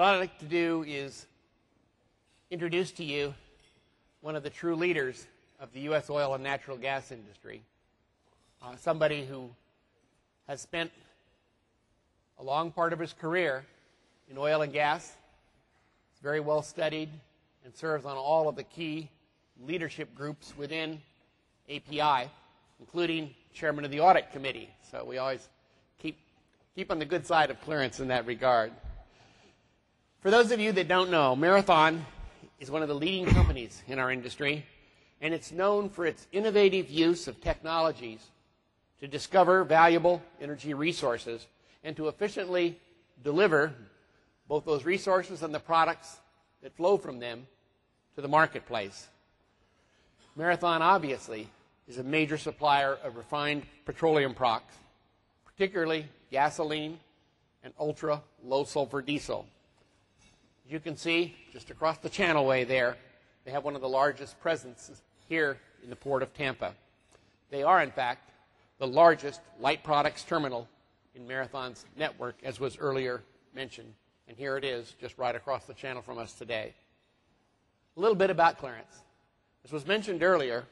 What I'd like to do is introduce to you one of the true leaders of the U.S. oil and natural gas industry, somebody who has spent a long part of his career in oil and gas. He's very well studied and serves on all of the key leadership groups within API, including chairman of the audit committee. So we always keep on the good side of Clarence in that regard. For those of you that don't know, Marathon is one of the leading companies in our industry, and it's known for its innovative use of technologies to discover valuable energy resources and to efficiently deliver both those resources and the products that flow from them to the marketplace. Marathon, obviously, is a major supplier of refined petroleum products, particularly gasoline and ultra-low sulfur diesel. As you can see, just across the channelway there, they have one of the largest presences here in the Port of Tampa. They are, in fact, the largest light products terminal in Marathon's network, as was earlier mentioned. And here it is, just right across the channel from us today. A little bit about Clarence. As was mentioned earlier,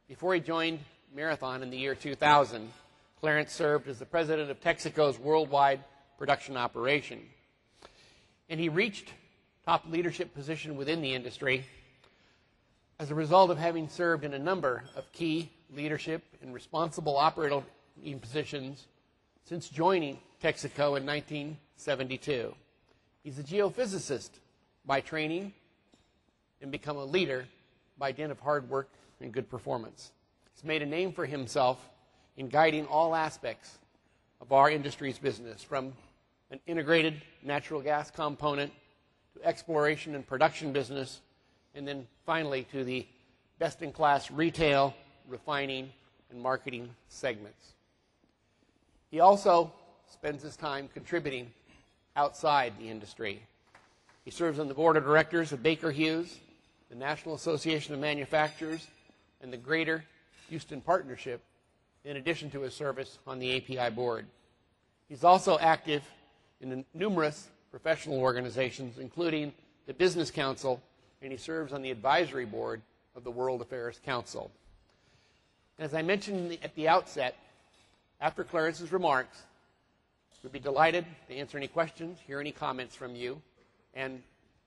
before he joined Marathon in the year 2000, Clarence served as the president of Texaco's worldwide production operation. And he reached top leadership position within the industry as a result of having served in a number of key leadership and responsible operating positions since joining Texaco in 1972. He's a geophysicist by training and become a leader by dint of hard work and good performance. He's made a name for himself in guiding all aspects of our industry's business, from an integrated natural gas component to exploration and production business, and then finally to the best-in-class retail, refining, and marketing segments. He also spends his time contributing outside the industry. He serves on the board of directors of Baker Hughes, the National Association of Manufacturers, and the Greater Houston Partnership, in addition to his service on the API board. He's also active in numerous professional organizations, including the Business Council, and he serves on the advisory board of the World Affairs Council. As I mentioned at the outset, after Clarence's remarks, we'd be delighted to answer any questions, hear any comments from you, and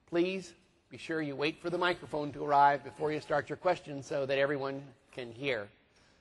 please be sure you wait for the microphone to arrive before you start your questions so that everyone can hear.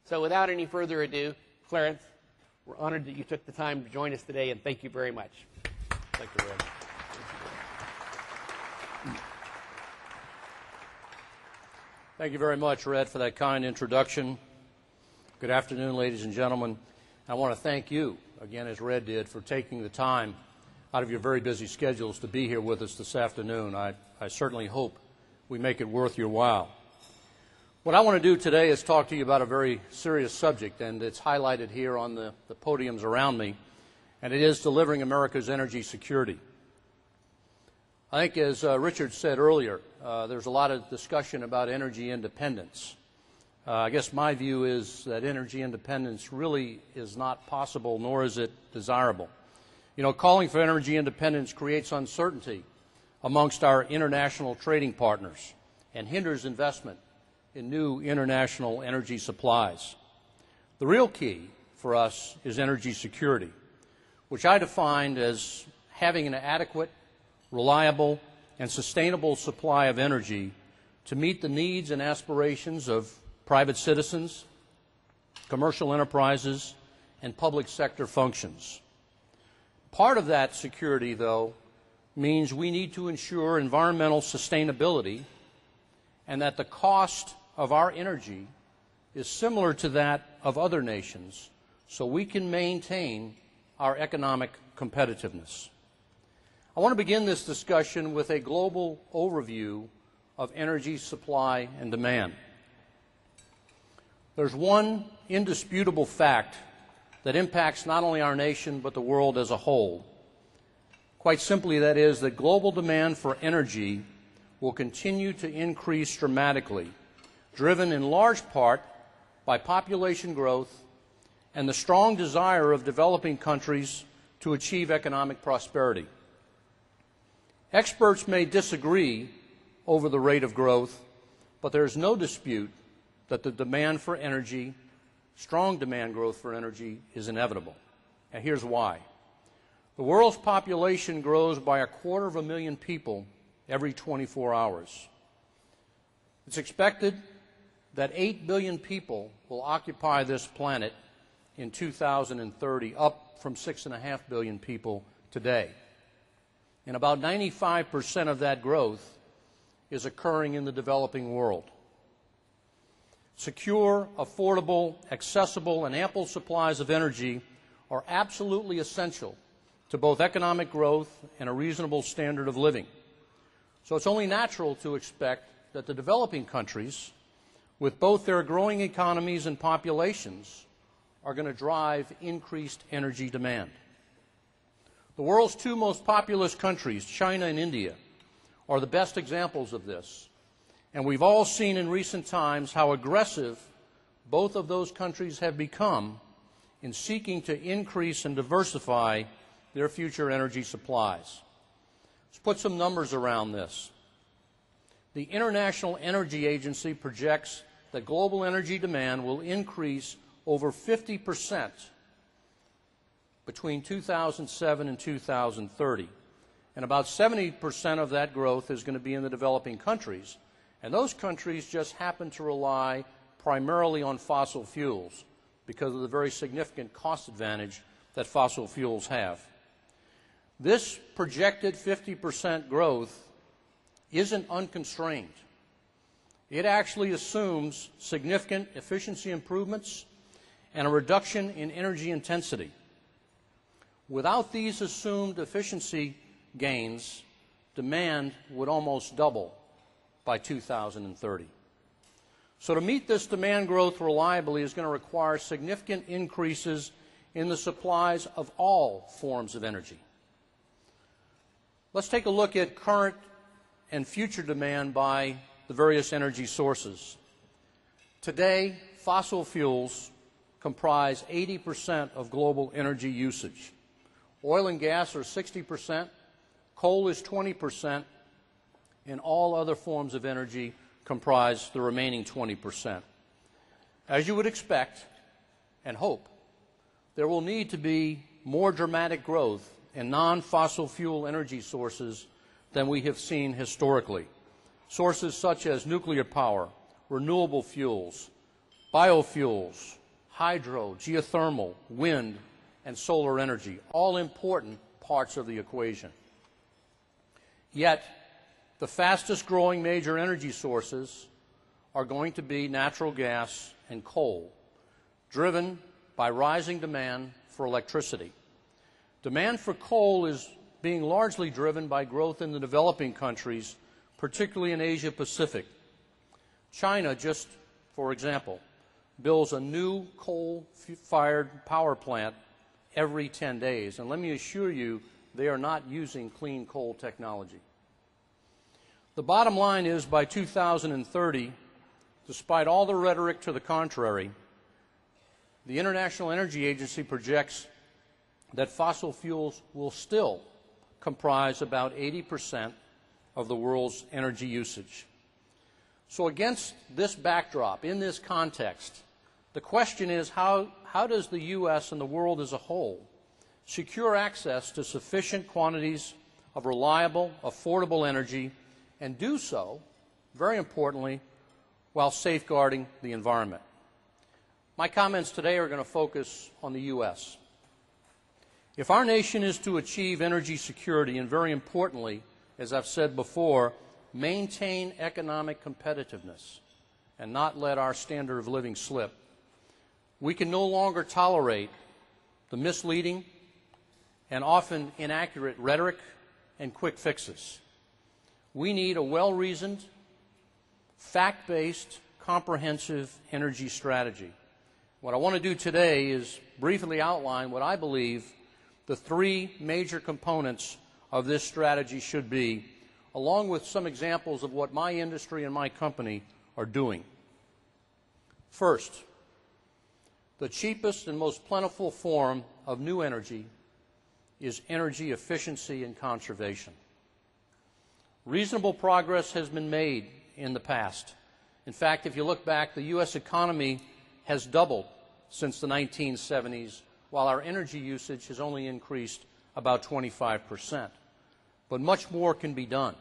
So without any further ado, Clarence, we're honored that you took the time to join us today, and thank you very much. Thank you, Red. Thank you very much, Red, for that kind introduction. Good afternoon, ladies and gentlemen. I want to thank you, again, as Red did, for taking the time out of your very busy schedules to be here with us this afternoon. I certainly hope we make it worth your while. What I want to do today is talk to you about a very serious subject, and it's highlighted here on the podiums around me, and it is delivering America's energy security. I think, as Richard said earlier, there's a lot of discussion about energy independence. I guess my view is that energy independence really is not possible, nor is it desirable. You know, calling for energy independence creates uncertainty amongst our international trading partners and hinders investment in new international energy supplies. The real key for us is energy security, which I defined as having an adequate, reliable, and sustainable supply of energy to meet the needs and aspirations of private citizens, commercial enterprises, and public sector functions. Part of that security, though, means we need to ensure environmental sustainability and that the cost of our energy is similar to that of other nations, so we can maintain our economic competitiveness. I want to begin this discussion with a global overview of energy supply and demand. There's one indisputable fact that impacts not only our nation but the world as a whole. Quite simply, that is that global demand for energy will continue to increase dramatically, driven in large part by population growth and the strong desire of developing countries to achieve economic prosperity. Experts may disagree over the rate of growth, but there is no dispute that the demand for energy, strong demand growth for energy, is inevitable. And here's why. The world's population grows by 250,000 people every 24 hours. It's expected that 8 billion people will occupy this planet in 2030, up from 6.5 billion people today. And about 95% of that growth is occurring in the developing world. Secure, affordable, accessible, and ample supplies of energy are absolutely essential to both economic growth and a reasonable standard of living. So it's only natural to expect that the developing countries, with both their growing economies and populations, are going to drive increased energy demand. The world's two most populous countries, China and India, are the best examples of this. And we've all seen in recent times how aggressive both of those countries have become in seeking to increase and diversify their future energy supplies. Let's put some numbers around this. The International Energy Agency projects that global energy demand will increase over 50% between 2007 and 2030. And about 70% of that growth is going to be in the developing countries. And those countries just happen to rely primarily on fossil fuels because of the very significant cost advantage that fossil fuels have. This projected 50% growth isn't unconstrained. It actually assumes significant efficiency improvements and a reduction in energy intensity. Without these assumed efficiency gains, demand would almost double by 2030. So to meet this demand growth reliably is going to require significant increases in the supplies of all forms of energy. Let's take a look at current and future demand by the various energy sources. Today, fossil fuels comprise 80% of global energy usage. Oil and gas are 60%, coal is 20%, and all other forms of energy comprise the remaining 20%. As you would expect and hope, there will need to be more dramatic growth in non-fossil fuel energy sources than we have seen historically. Sources such as nuclear power, renewable fuels, biofuels, hydro, geothermal, wind, and solar energy, all important parts of the equation. Yet, the fastest growing major energy sources are going to be natural gas and coal, driven by rising demand for electricity. Demand for coal is being largely driven by growth in the developing countries, particularly in Asia Pacific. China, just for example, builds a new coal-fired power plant every 10 days. And let me assure you, they are not using clean coal technology. The bottom line is, by 2030, despite all the rhetoric to the contrary, the International Energy Agency projects that fossil fuels will still comprise about 80% of the world's energy usage. So against this backdrop, in this context, the question is how does the U.S. and the world as a whole secure access to sufficient quantities of reliable, affordable energy, and do so, very importantly, while safeguarding the environment? My comments today are going to focus on the U.S. If our nation is to achieve energy security and, very importantly, as I've said before, maintain economic competitiveness and not let our standard of living slip, we can no longer tolerate the misleading and often inaccurate rhetoric and quick fixes. We need a well-reasoned, fact-based, comprehensive energy strategy. What I want to do today is briefly outline what I believe the three major components of this strategy should be, along with some examples of what my industry and my company are doing. First, the cheapest and most plentiful form of new energy is energy efficiency and conservation. Reasonable progress has been made in the past. In fact, if you look back, the U.S. economy has doubled since the 1970s, while our energy usage has only increased about 25%. But much more can be done.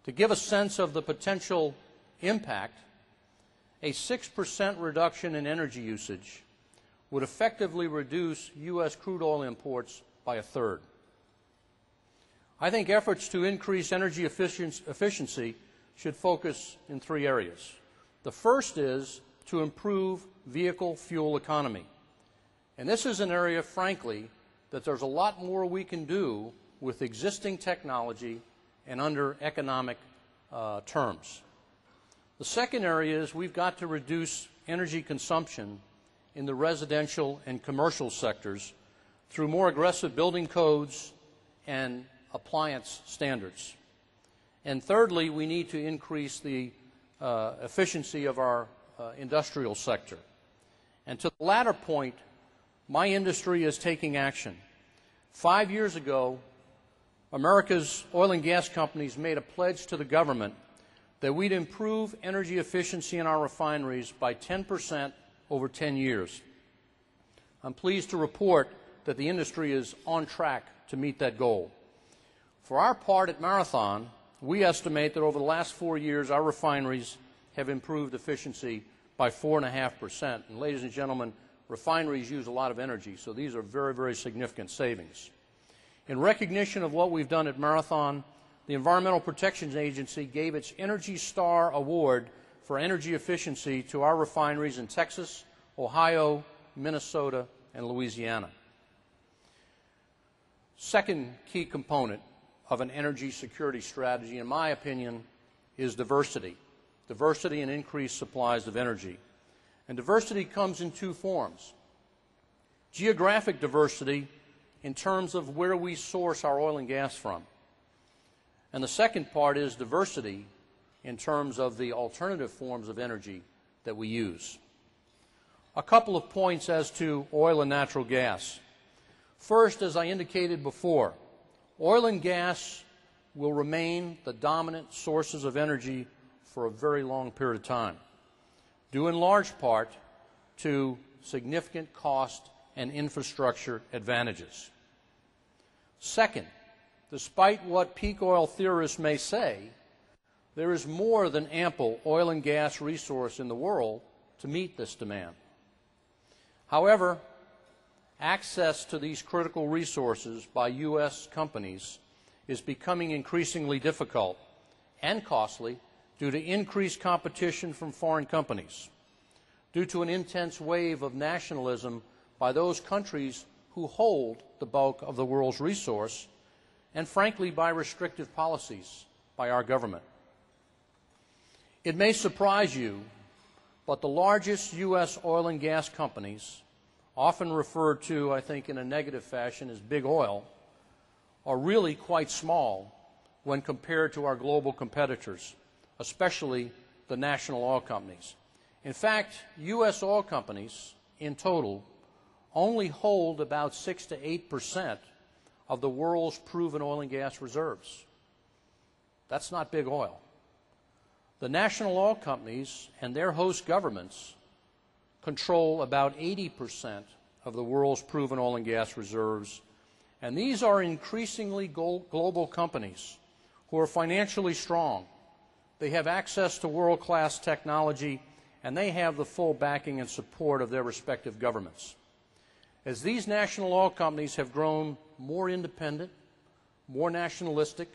To give a sense of the potential impact, a 6% reduction in energy usage would effectively reduce U.S. crude oil imports by a third. I think efforts to increase energy efficiency should focus in three areas. The first is to improve vehicle fuel economy. And this is an area, frankly, that there's a lot more we can do with existing technology and under economic terms. The second area is we've got to reduce energy consumption in the residential and commercial sectors through more aggressive building codes and appliance standards. And thirdly, we need to increase the efficiency of our industrial sector. And to the latter point, my industry is taking action. 5 years ago, America's oil and gas companies made a pledge to the government that we'd improve energy efficiency in our refineries by 10% over 10 years. I'm pleased to report that the industry is on track to meet that goal. For our part at Marathon, we estimate that over the last 4 years, our refineries have improved efficiency by 4.5%. And ladies and gentlemen, refineries use a lot of energy, so these are very, very significant savings. In recognition of what we've done at Marathon, the Environmental Protection Agency gave its Energy Star Award for energy efficiency to our refineries in Texas, Ohio, Minnesota, and Louisiana. Second key component of an energy security strategy, in my opinion, is diversity. Diversity and increased supplies of energy. And diversity comes in two forms. Geographic diversity in terms of where we source our oil and gas from. And the second part is diversity in terms of the alternative forms of energy that we use. A couple of points as to oil and natural gas. First, as I indicated before, oil and gas will remain the dominant sources of energy for a very long period of time, due in large part to significant cost and infrastructure advantages. Second, despite what peak oil theorists may say, there is more than ample oil and gas resource in the world to meet this demand. However, access to these critical resources by U.S. companies is becoming increasingly difficult and costly due to increased competition from foreign companies, due to an intense wave of nationalism by those countries who hold the bulk of the world's resource, and frankly by restrictive policies by our government. It may surprise you, but the largest U.S. oil and gas companies, often referred to, I think, in a negative fashion as big oil, are really quite small when compared to our global competitors, especially the national oil companies. In fact, U.S. oil companies in total only hold about 6 to 8% of the world's proven oil and gas reserves. That's not big oil. The national oil companies and their host governments control about 80% of the world's proven oil and gas reserves, and these are increasingly global companies who are financially strong. They have access to world-class technology, and they have the full backing and support of their respective governments. As these national oil companies have grown more independent, more nationalistic,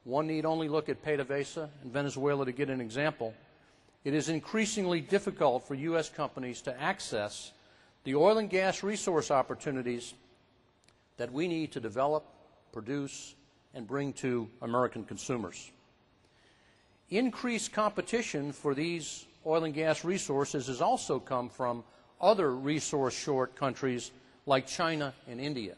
one need only look at PDVSA in Venezuela to get an example, it is increasingly difficult for U.S. companies to access the oil and gas resource opportunities that we need to develop, produce, and bring to American consumers. Increased competition for these oil and gas resources has also come from other resource-short countries like China and India.